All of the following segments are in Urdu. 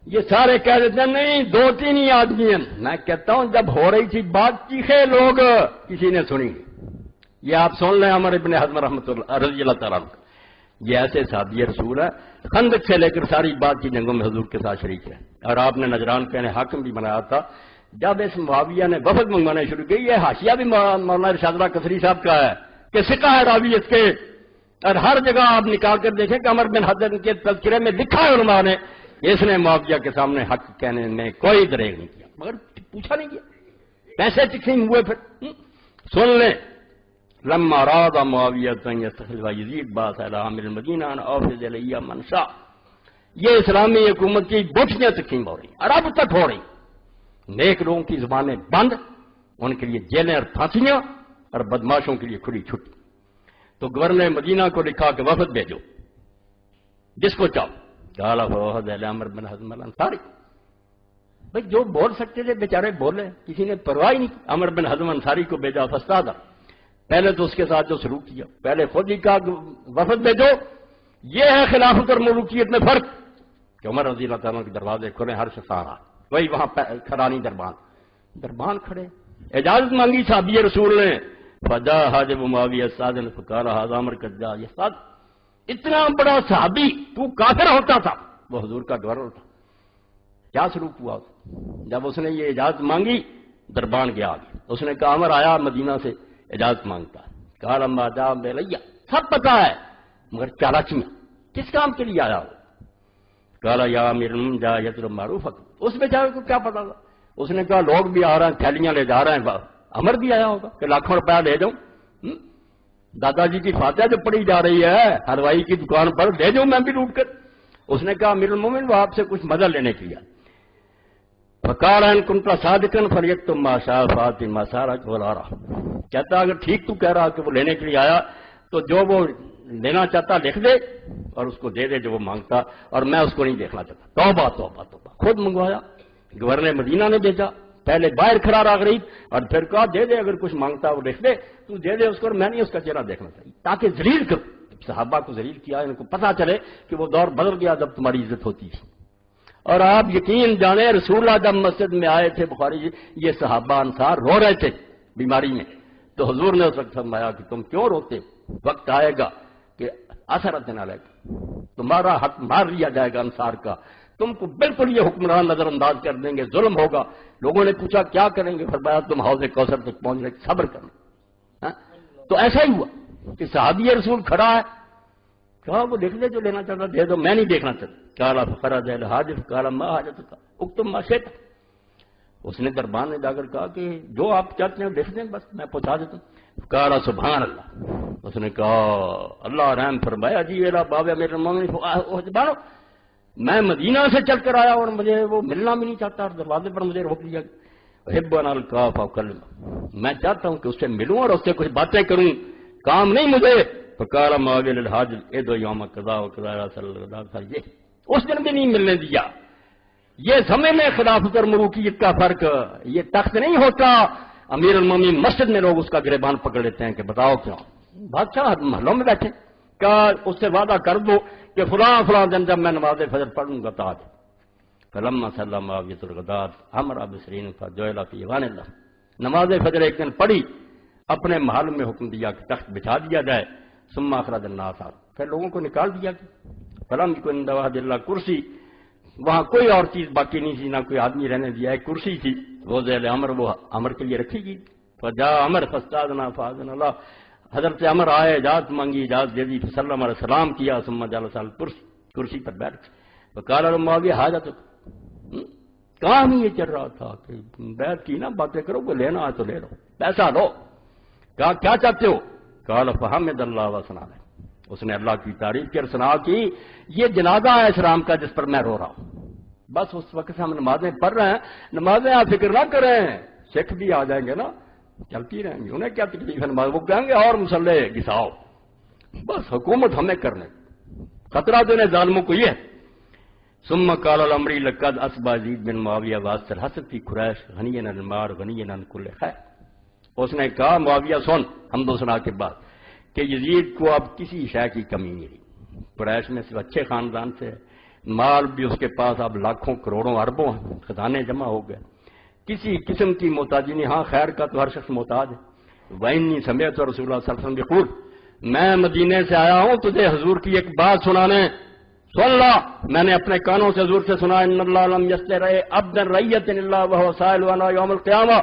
یہ سارے کہہ دیتے ہیں نہیں 2-3 ہی آدمی ہیں. میں کہتا ہوں جب ہو رہی تھی بات چیخے لوگ، کسی نے سنی. یہ آپ سن لیں عمر ابن حزم رحمۃ اللہ رضی اللہ تعالیٰ عنہ. یہ ایسے صحابی رسول ہے، خندق سے لے کر ساری بات کی جنگوں میں حضور کے ساتھ شریک ہے، اور آپ نے نجران کے حاکم بھی بنایا تھا. جب اس معاویہ نے وفد منگوانے شروع کی، یہ حاشیہ بھی مولانا ارشاد اللہ کثری صاحب کا ہے کہ ثقہ ہے راوی اس کے، اور ہر جگہ آپ نکال کر دیکھیں کہ عمر بن حزم کے تذکرے میں لکھا ہے علماء نے اس نے معاویہ کے سامنے حق کہنے میں کوئی دریغ نہیں کیا، مگر پوچھا نہیں کیا، پیسے تقسیم ہوئے. پھر سن لیں لما اراد معاویہ ان يستخلف یزید باعث الى عامر المدینہ ان اوفض الیہ من شاء. یہ اسلامی حکومت کی بٹیاں تقسیم ہو رہی ہیں اور اب تک ہو رہی. نیک لوگوں کی زبانیں بند، ان کے لیے جیلیں اور پھانسیاں، اور بدماشوں کے لیے کھلی چھٹی. تو گورنر مدینہ کو لکھا کہ وفد بھیجو جس کو چاہو. قال فوحد عمر بن حزم الانصاری. بھائی جو بول سکتے تھے بیچارے بولے، کسی نے پرواہ نہیں. عمر بن حزم انصاری کو بھیجا فاستاذا. پہلے تو اس کے ساتھ جو سلوک کیا، پہلے خود ہی کہا کہ وفد بھیجو. یہ ہے خلافت اور ملوکیت میں فرق کہ عمر رضی اللہ تعالیٰ کے دروازے کھلے، ہر شخص آ رہا، وہی وہاں کھڑا نہیں. دربان کھڑے، اجازت مانگی صحابی رسول نے. فجا حاجب معاویہ سادن فقال هذا عمر قد یہ ساد. اتنا بڑا صحابی تو کافر ہوتا تھا، وہ حضور کا گورنر تھا. کیا سلوک ہوا؟ جب اس نے یہ اجازت مانگی دربان گیا آگے. اس نے کہا عمر آیا مدینہ سے اجازت مانگتا ہے. قال اما جاء بلیہ، سب پتا ہے مگر چالاکیاں کس کام کے لیے آیا ہو. قال یا امیر جا یطلب معروف. اس بیچارے کو کیا پتا تھا؟ اس نے کہا لوگ بھی آ رہے ہیں، تھیلیاں لے جا رہے ہیں، عمر بھی آیا ہوگا کہ لاکھوں روپیہ لے جاؤں. دادا جی کی فاتحہ جو پڑھی جا رہی ہے حلوائی کی دکان پر، لے جاؤں میں بھی لوٹ کر. اس نے کہا امیر المومن وہ آپ سے کچھ مدد لینے کے لیے. فقال ان كنت صادقا فليكتب ما شاء فاطمہ سارا ولا. کہتا اگر ٹھیک تو کہہ رہا کہ وہ لینے کے لیے آیا تو جو وہ لینا چاہتا لکھ دے اور اس کو دے دے جو وہ مانگتا، اور میں اس کو نہیں دیکھنا چاہتا. توبہ توبہ توبہ. خود منگوایا، گورنر مدینہ نے بھیجا. پہلے باہر کھڑا رہا غریب، اور پھر کہا دے دے اگر کچھ مانگتا وہ لکھ دے، تو دے دے اس کو، اور میں نہیں اس کا چہرہ دیکھنا چاہیے. تاکہ ذلیل کرو. صحابہ کو ذلیل کیا، ان کو پتہ چلے کہ وہ دور بدل گیا جب تمہاری عزت ہوتی تھی. اور آپ یقین جانیں رسول اللہ جب مسجد میں آئے تھے، بخاری جی، یہ صحابہ انصار رو رہے تھے بیماری میں. تو حضور نے اس وقت فرمایا کہ تم کیوں روتے؟ وقت آئے گا کہ اثرت نہ لے گا، تمہارا حق مار لیا جائے گا انصار کا، تم کو بالکل یہ حکمران نظر انداز کر دیں گے، ظلم ہوگا. لوگوں نے پوچھا کیا کریں گے؟ فرمایا تم حوض کوثر تک پہنچنے کی صبر کرنا. تو ایسا ہی ہوا کہ صحابی رسول کھڑا ہے، کہا وہ لکھ دے جو لینا چاہتا دے دو، میں نہیں دیکھنا چاہتا. قال فخرج الحاجب قال ما حاجتك اكتب ما شئت. اس نے دربان میں جا کر کہا کہ جو آپ چاہتے ہیں لکھ دیں، بس میں پہنچا دیتا ہوں. قال سبحان اللہ. اس نے کہا اللہ رحم فرمایا جی میرا باب امیر المومنین، میں مدینہ سے چل کر آیا اور مجھے وہ ملنا بھی نہیں چاہتا، اور دروازے پر مجھے روک دیا. احب ان القاف وکلم، میں چاہتا ہوں کہ اس سے ملوں اور اس سے کچھ باتیں کروں، کام نہیں مجھے. فقال معاویہ للحاج ادعو یوم قضاء وقضاء صلی اللہ علیہ وسلم. اس دن بھی نہیں ملنے دیا. یہ سمجھ لیں خلافت اور ملوکیت کا فرق. یہ تخت نہیں ہوتا امیر المومنین، مسجد میں لوگ اس کا گریبان پکڑ لیتے ہیں کہ بتاؤ کیوں. بادشاہ محلوں میں بیٹھے، کہا اس سے وعدہ کر دو کہ فلاں فلاں دن جب میں نماز فجر پڑھوں گا تو آج. فلما صلی معاویہ الغداۃ امر بسرین فجعل فی ایوان اللہ. نماز فجر ایک دن پڑھی، اپنے محل میں حکم دیا کہ تخت بچھا دیا جائے. ثم اخرج الناس، پھر لوگوں کو نکال دیا. فلم یکن عند وحد اللہ کرسی، وہاں کوئی اور چیز باقی نہیں تھی، نہ کوئی آدمی رہنے دیا، ایک کرسی تھی وہ ذیل عمر، وہ عمر کے لیے رکھی گئی. فجاء عمر فاستاذنا فاذن اللہ. حضرت عمر آئے، اجازت مانگی، اجازت دے دی. فسلم علیہ السلام کیا. ثم جلس علی الکرسی، کرسی پر بیٹھ گئے. فقال له معاویہ حاجتک، کام یہ چل رہا تھا کہ بیعت کی نا، باتیں کرو، وہ لینا ہے تو لے لو، پیسہ لو. کہا کیا چاہتے ہو؟ قال فحمد اللہ وثنا علیہ. اس نے اللہ کی تعریف کی اور ثنا کی. یہ جنازہ ہے اسلام کا جس پر میں رو رہا ہوں. بس اس وقت سے ہم نمازیں پڑھ رہے ہیں، نمازیں آپ فکر نہ کریں، سکھ بھی آ جائیں گے نا، چلتی رہیں گی، انہیں کیا تکلیف ہے نماز، وہ کہیں گے اور مسلح گھساؤ، بس حکومت ہمیں کرنے. خطرہ تو انہیں ظالموں کو یہ ہے. ثم قال الامری لقد اصبح یزید بن معاویہ واسطہ الحسد فی قریش غنی عن المال غنی عن کل خیر. اس نے کہا معاویہ سن حمد و ثنا کے بعد کہ یزید کو اب کسی شے کی کمی نہیں رہی، قریش میں صرف اچھے خاندان سے، مال بھی اس کے پاس اب لاکھوں کروڑوں اربوں خزانے جمع ہو گئے، کسی قسم کی محتاجی نہیں. ہاں خیر کا تو ہر شخص محتاج ہے. وَإِنِّي سَمِعْتُ رسول اللہ صلی اللہ علیہ وسلم يقول، میں مدینے سے آیا ہوں تجھے حضور کی ایک بات سنانے. سن لا، میں نے اپنے کانوں سے حضور سے سنا، ان اللہ لم يسترع عبدا رعیۃ الا وهو سائل عنها یوم القیامہ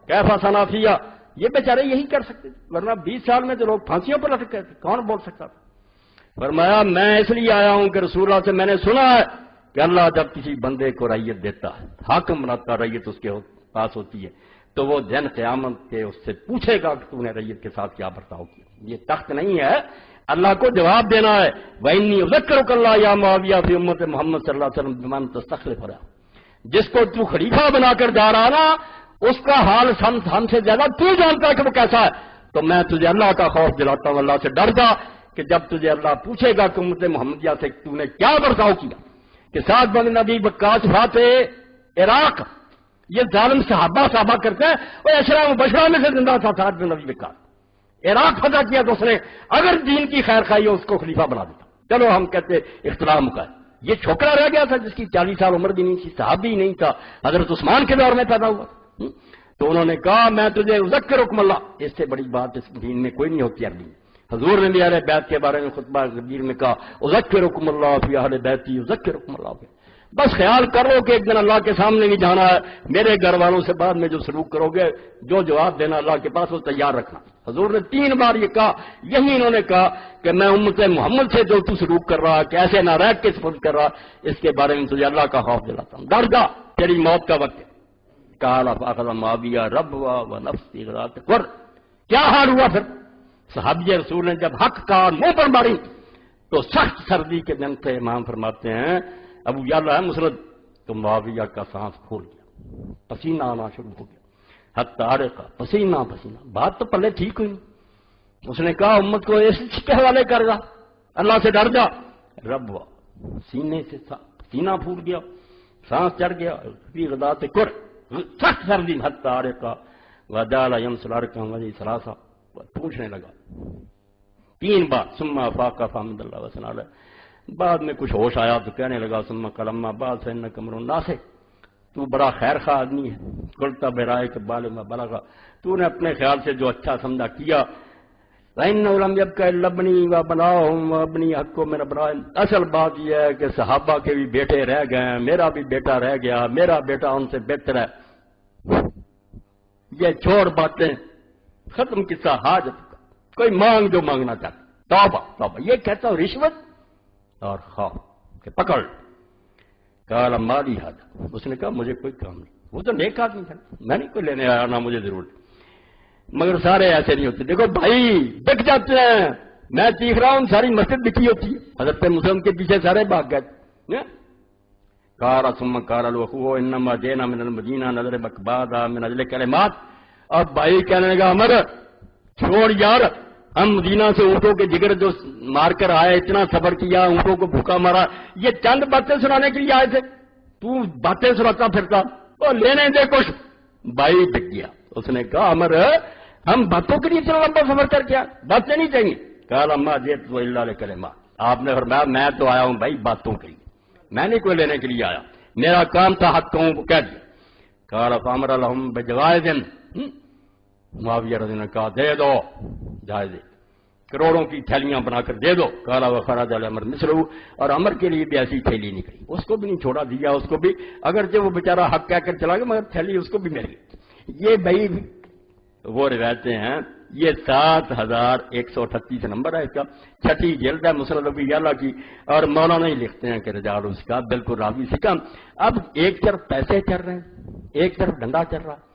کیف صنع فیھا. یہ بیچارے یہی کر سکتے تھے، ورنہ 20 سال میں تو لوگ پھانسیوں پر لٹک گئے تھے، کون بول سکتا تھا. فرمایا میں اس لیے آیا ہوں کہ رسول اللہ سے میں نے سنا ہے کہ اللہ جب کسی بندے کو رعیت دیتا ہے، حاکم بناتا، رعیت اس کے پاس ہوتی ہے، تو وہ دن قیامت کے اس سے پوچھے گا کہ تو نے رعیت کے ساتھ کیا برتاؤ کیا. یہ تخت نہیں ہے، اللہ کو جواب دینا ہے. وَإِنِّي أُذَكِّرُكَ اللَّهَ يَا مُعَاوِيَةُ فِي أُمَّةِ محمد صلی اللہ علیہ وسلم بِمَن تَسْتَخْلِفُ رہا. جس کو تو خلیفہ بنا کر جا رہا نا، اس کا حال ہم سے زیادہ تو جانتا ہے کہ وہ کیسا ہے. تو میں تجھے اللہ کا خوف دلاتا ہوں، اللہ سے ڈر جا کہ جب تجھے اللہ پوچھے گا کہ امت محمدیہ سے تو نے کیا برتاؤ کیا. کہ سعد بن نبی وقاص فاتح عراق، یہ ظالم صحابہ کرتے ہیں، وہ اشرا مبشرہ میں سے زندہ تھا سعد بن نبی وقاص. عراق فتح کیا تو اس نے اگر دین کی خیر خواہی ہو اس کو خلیفہ بنا دیتا. چلو ہم کہتے اختلاف کا ہے. یہ چھوکرا رہ گیا تھا جس کی 40 سال عمر بھی نہیں تھی، صحابی نہیں تھا، حضرت عثمان کے دور میں پیدا ہوا. تو انہوں نے کہا میں تجھے اذکرکم اللہ. اس سے بڑی بات اس دین میں کوئی نہیں ہوتی عربی میں. حضور نے بھی اہل بیت کے بارے میں خطبہ کبیر میں کہا اذکرکم اللہ فی اہل بیتی اذکرکم اللہ فی. بس خیال کرو کہ ایک دن اللہ کے سامنے بھی جانا ہے، میرے گھر والوں سے بعد میں جو سلوک کرو گے، جو جواب دینا اللہ کے پاس وہ تیار رکھنا. حضور نے 3 بار یہ کہا. یہی انہوں نے کہا کہ میں امت محمد سے جو تو سلوک کر رہا کیسے نہ رہ کے سپرد کر رہا، اس کے بارے میں تجھے اللہ کا خوف دلاتا ہوں. ڈر جا، تیری موت کا وقت ہے. قال فاخذ معاویہ ربوا ونفسی غرات قر. کیا حال ہوا پھر؟ صحابی رسول نے جب حق کا منہ پر ماری تو سخت سردی کے دن سے امام فرماتے ہیں ابو یعلا ہے مسند، تو معاویہ کا سانس کھول گیا، پسینہ آنا شروع ہو گیا. حتی عرقہ، پسینہ. بات تو پہلے ٹھیک ہوئی. اس نے کہا امت کو اس کے حوالے کر گا، اللہ سے ڈر جا. ربوا، سینے سے پسینہ پھوٹ گیا، سانس چڑھ گیا. فی غدات قر، سخت سردی. حتی عرقہ وجعل یمسل عرقہ وجہ ثلاثہ، پوچھنے لگا 3 بار. ثم افاق فحمد اللہ وثنى علیہ. بعد میں کچھ ہوش آیا تو کہنے لگا ثم قال اما بعد فانک امرؤ ناصح، تو بڑا خیر خواہ آدمی ہے. قلت برائک بالغ ما بلغ، تو نے اپنے خیال سے جو اچھا سمجھا کیا. فإنه لم يبق الا ابني وابناهم وابني حق من ابراہیم. اصل بات یہ ہے کہ صحابہ کے بھی بیٹے رہ گئے ہیں، میرا بھی بیٹا رہ گیا، میرا بیٹا ان سے بہتر ہے. یہ چھوڑ باتیں، ختم قصہ حاجت کا. کوئی مانگ جو مانگنا چاہتا. توبہ. یہ کہتا ہوں رشوت اور خوف کہ پکڑ. قال مالی حاجت. اس نے کہا مجھے کوئی کام نہیں. وہ تو نیک آدمی تھا، میں نہیں کوئی لینے آیا، نہ مجھے ضرورت. مگر سارے ایسے نہیں ہوتے. دیکھو بھائی بک جاتے ہیں. میں چیخ رہا ہوں ساری مسجد بکی ہوتی ہے. حضرت مسلم کے پیچھے سارے بھاگ گئے. قال ثم قال الاخو انما جئنا من المدینہ نظر بکبادا من اجل کلمات. اب بھائی کہنے لگا عمر چھوڑ یار، ہم مدینہ سے اونٹوں کے جگر جو مار کر آئے، اتنا صبر کیا، اونٹوں کو بھوکا مارا، یہ چند باتیں سنانے کے لیے آئے تھے؟ تو باتیں سناتا پھرتا، اور لینے دے کچھ. بھائی ڈگ گیا. اس نے کہا عمر ہم باتوں کے لیے اتنا لمبا سفر کر کے باتیں نہیں چاہیے. قال اما جئت الا لکلمات. آپ نے فرمایا میں تو آیا ہوں بھائی باتوں کے لیے، میں نہیں کوئی لینے کے لیے آیا، میرا کام تھا حق کہوں وہ کہہ دیا. قال فامر لهم بجوائز. معاویہ رضی اللہ عنہ نے کہا دے دو جائزے، کروڑوں کی تھیلیاں بنا کر دے دو. قال وخرج الامر مثلہ. اور عمر کے لیے بھی ایسی تھیلی نکلی، اس کو بھی نہیں چھوڑا دیا، اس کو بھی اگرچہ وہ بیچارہ حق کہہ کر چلا گیا مگر تھیلی اس کو بھی مل گئی. یہ بھائی وہ روایتیں ہیں. یہ 7138 نمبر ہے اس کا، 6 جلد ہے مسند ابو یعلا کی. اور مولانا ہی لکھتے ہیں کہ رجال اس کا بالکل راوی سے کم. اب ایک طرف پیسے چل رہے ہیں، ایک طرف ڈنڈا چل رہا ہے.